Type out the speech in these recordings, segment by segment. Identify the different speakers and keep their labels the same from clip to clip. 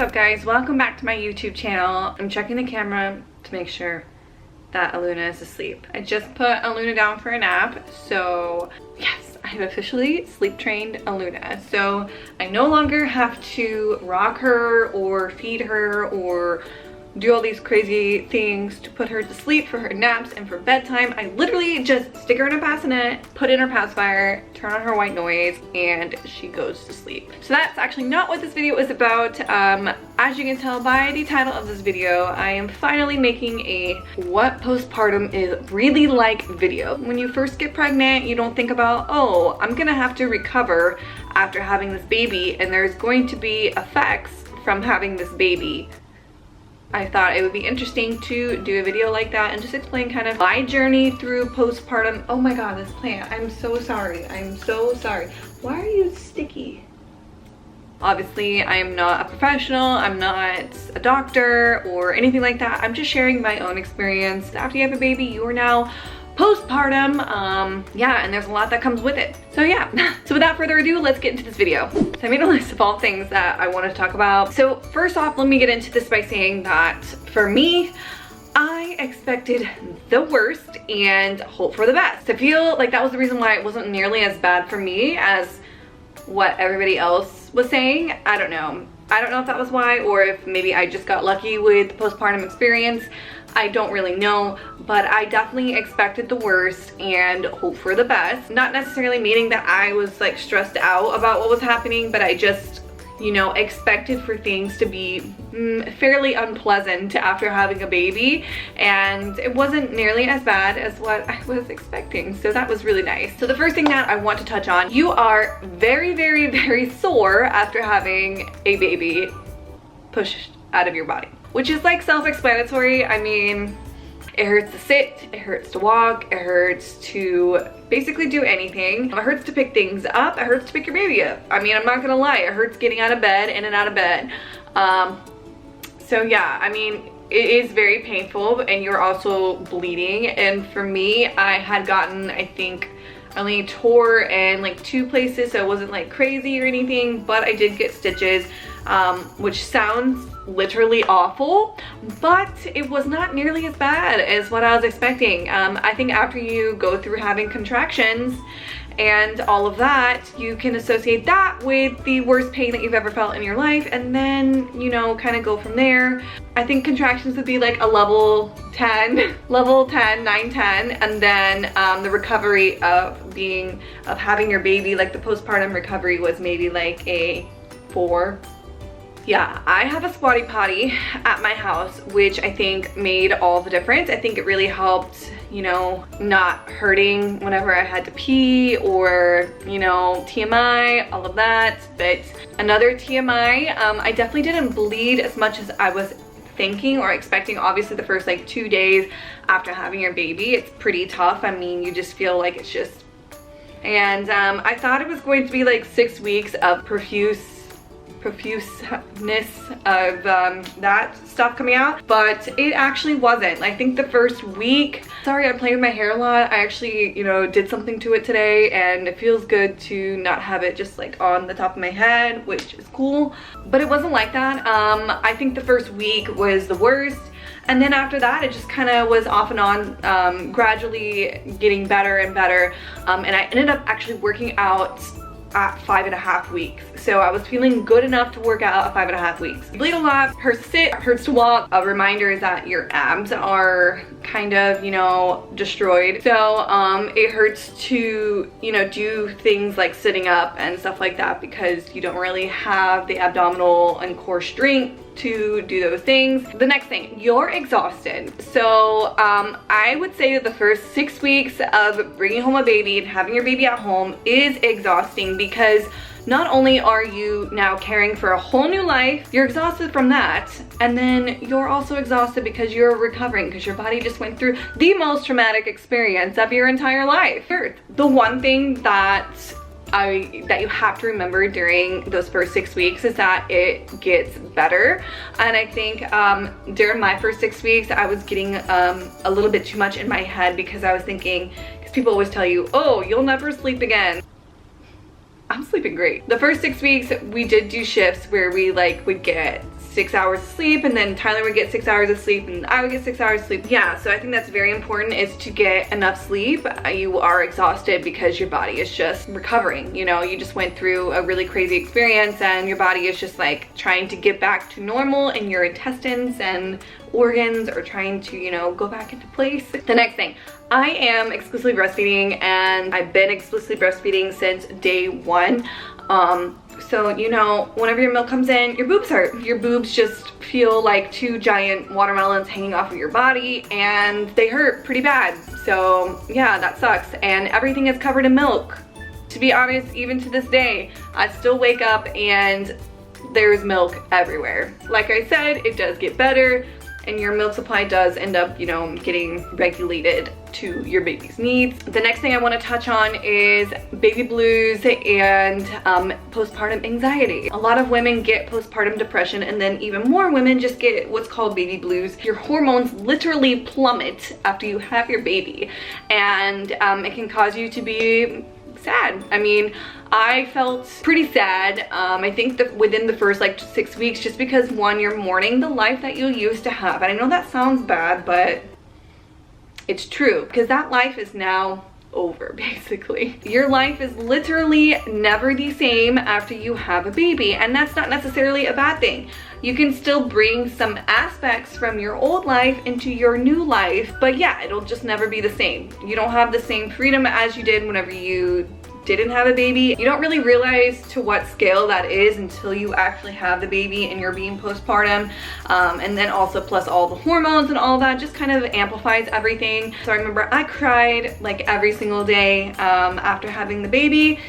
Speaker 1: up, guys? Welcome back to my YouTube channel. I'm checking the camera to make sure that Aluna is asleep. I just put Aluna down for a nap, so yes, I have officially sleep trained Aluna. So I no longer have to rock her or feed her or do all these crazy things to put her to sleep for her naps and for bedtime. I literally just stick her in a bassinet, put in her pacifier, turn on her white noise, and she goes to sleep. So that's actually not what this video is about. As you can tell by the title of this video, I am finally making a what postpartum is really like video. When you first get pregnant, you don't think about, oh, I'm gonna have to recover after having this baby and there's going to be effects from having this baby. I thought it would be interesting to do a video like that and just explain kind of my journey through postpartum. Oh my god, this plant, I'm so sorry. I'm so sorry. Why are you sticky? Obviously, I am not a professional, I'm not a doctor or anything like that. I'm just sharing my own experience. After you have a baby, you are now postpartum, yeah, and there's a lot that comes with it. So yeah, so without further ado, let's get into this video. So I made a list of all things that I want to talk about. So first off, let me get into this by saying that for me, I expected the worst and hope for the best. I feel like that was the reason why it wasn't nearly as bad for me as what everybody else was saying. I don't know if that was why, or if maybe I just got lucky with the postpartum experience. I don't really know, but I definitely expected the worst and hope for the best. Not necessarily meaning that I was like stressed out about what was happening, but I just, you know, expected for things to be fairly unpleasant after having a baby, and it wasn't nearly as bad as what I was expecting, so that was really nice. So the first thing that I want to touch on, you are very, very, very sore after having a baby pushed out of your body, which is like self-explanatory. I mean, it hurts to sit, it hurts to walk, it hurts to basically do anything. It hurts to pick things up, it hurts to pick your baby up. I mean, I'm not gonna lie, it hurts getting out of bed, in and out of bed. So yeah, I mean, it is very painful, and you're also bleeding. And for me, I had gotten, I think, I only tore in like 2 places, so it wasn't like crazy or anything, but I did get stitches, which sounds literally awful, but it was not nearly as bad as what I was expecting. I think after you go through having contractions and all of that, you can associate that with the worst pain that you've ever felt in your life, and then, you know, kind of go from there. I think contractions would be like a level 10, 9, 10, and then the recovery of having your baby, like the postpartum recovery, was maybe like a 4. Yeah, I have a squatty potty at my house, which I think made all the difference. I think it really helped, you know, not hurting whenever I had to pee, or, you know, TMI, all of that. But another TMI, I definitely didn't bleed as much as I was thinking or expecting. Obviously the first like 2 days after having your baby, it's pretty tough. I mean, you just feel like it's just, and I thought it was going to be like 6 weeks of profuseness of that stuff coming out, but it actually wasn't. I think the first week, sorry, I play with my hair a lot. I actually, you know, did something to it today, and it feels good to not have it just like on the top of my head, which is cool, but it wasn't like that. I think the first week was the worst, and then after that it just kind of was off and on, gradually getting better and better, and I ended up actually working out at 5.5 weeks. So I was feeling good enough to work out at 5.5 weeks. You bleed a lot, hurts to sit, hurts to walk. A reminder is that your abs are kind of, you know, destroyed. So it hurts to, you know, do things like sitting up and stuff like that, because you don't really have the abdominal and core strength to do those things. The next thing, you're exhausted. So I would say that the first 6 weeks of bringing home a baby and having your baby at home is exhausting, because not only are you now caring for a whole new life, you're exhausted from that, and then you're also exhausted because you're recovering, because your body just went through the most traumatic experience of your entire life. The one thing that you have to remember during those first 6 weeks is that it gets better. And I think during my first 6 weeks, I was getting a little bit too much in my head, because I was thinking, because people always tell you, oh, you'll never sleep again. I'm sleeping great. The first 6 weeks, we did do shifts where we like would get 6 hours of sleep, and then Tyler would get 6 hours of sleep, and I would get 6 hours of sleep. Yeah, so I think that's very important, is to get enough sleep. You are exhausted because your body is just recovering. You know, you just went through a really crazy experience and your body is just like trying to get back to normal, and your intestines and organs are trying to, you know, go back into place. The next thing, I am exclusively breastfeeding, and I've been exclusively breastfeeding since day one. So, you know, whenever your milk comes in, your boobs hurt. Your boobs just feel like 2 giant watermelons hanging off of your body, and they hurt pretty bad. So yeah, that sucks. And everything is covered in milk. To be honest, even to this day, I still wake up and there's milk everywhere. Like I said, it does get better, and your milk supply does end up, you know, getting regulated to your baby's needs. The next thing I want to touch on is baby blues and postpartum anxiety. A lot of women get postpartum depression, and then even more women just get what's called baby blues. Your hormones literally plummet after you have your baby, and it can cause you to be sad. I mean, I felt pretty sad. I think that within the first like 6 weeks, just because one, you're mourning the life that you used to have. And I know that sounds bad, but it's true, because that life is now over, basically. Your life is literally never the same after you have a baby, and that's not necessarily a bad thing. You can still bring some aspects from your old life into your new life, but yeah, it'll just never be the same. You don't have the same freedom as you did whenever you didn't have a baby. You don't really realize to what scale that is until you actually have the baby and you're being postpartum. And then also plus all the hormones and all that just kind of amplifies everything. So I remember I cried like every single day after having the baby.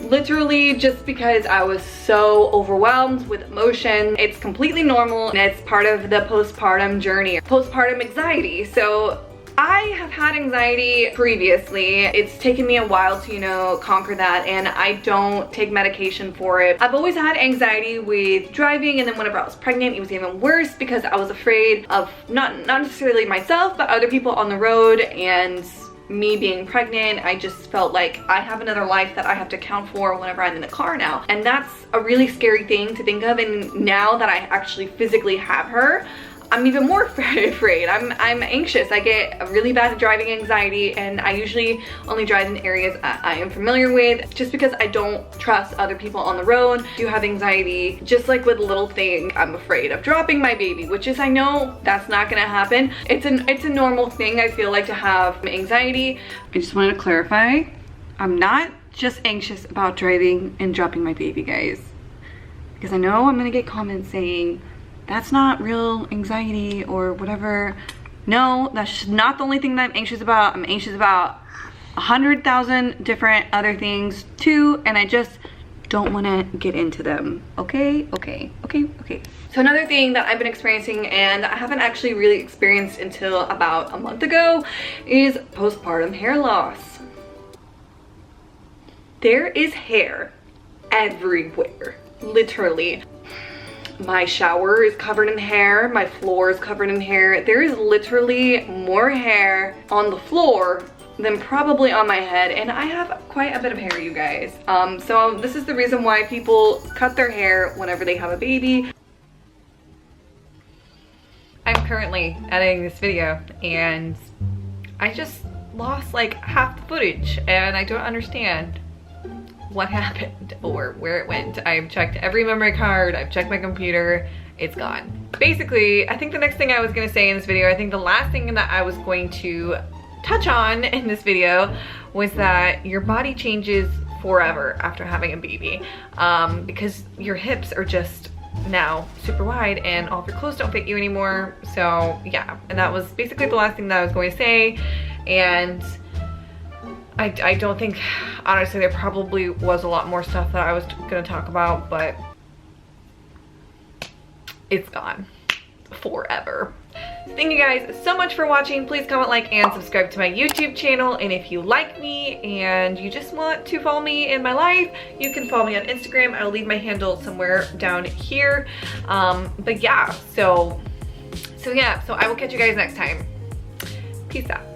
Speaker 1: Literally just because I was so overwhelmed with emotion. It's completely normal, and it's part of the postpartum journey. Postpartum anxiety. So I have had anxiety previously. It's taken me a while to, you know, conquer that, and I don't take medication for it. I've always had anxiety with driving, and then whenever I was pregnant, it was even worse because I was afraid of not necessarily myself, but other people on the road, and me being pregnant, I just felt like I have another life that I have to account for whenever I'm in the car now. And that's a really scary thing to think of, and now that I actually physically have her, I'm even more afraid. I'm anxious. I get a really bad driving anxiety, and I usually only drive in areas I am familiar with, just because I don't trust other people on the road. I do have anxiety, just like with little things. I'm afraid of dropping my baby, which is, I know that's not gonna happen. It's a normal thing, I feel like, to have anxiety. I just wanted to clarify, I'm not just anxious about driving and dropping my baby, guys, because I know I'm gonna get comments saying, that's not real anxiety or whatever. No, that's not the only thing that I'm anxious about. I'm anxious about 100,000 different other things too, and I just don't want to get into them. Okay. So another thing that I've been experiencing, and I haven't actually really experienced until about a month ago, is postpartum hair loss. There is hair everywhere, literally. My shower is covered in hair, my floor is covered in hair. There is literally more hair on the floor than probably on my head, and I have quite a bit of hair, you guys. So this is the reason why people cut their hair whenever they have a baby. I'm currently editing this video, and I just lost like half the footage, and I don't understand what happened or where it went. I've checked every memory card, I've checked my computer, it's gone. Basically, I think the next thing I was gonna say in this video, I think the last thing that I was going to touch on in this video was that your body changes forever after having a baby, because your hips are just now super wide and all of your clothes don't fit you anymore. So yeah, and that was basically the last thing that I was going to say. And I don't think, honestly, there probably was a lot more stuff that I was gonna talk about, but it's gone forever. Thank you guys so much for watching. Please comment, like, and subscribe to my YouTube channel. And if you like me and you just want to follow me in my life, you can follow me on Instagram. I'll leave my handle somewhere down here. But yeah, so I will catch you guys next time. Peace out.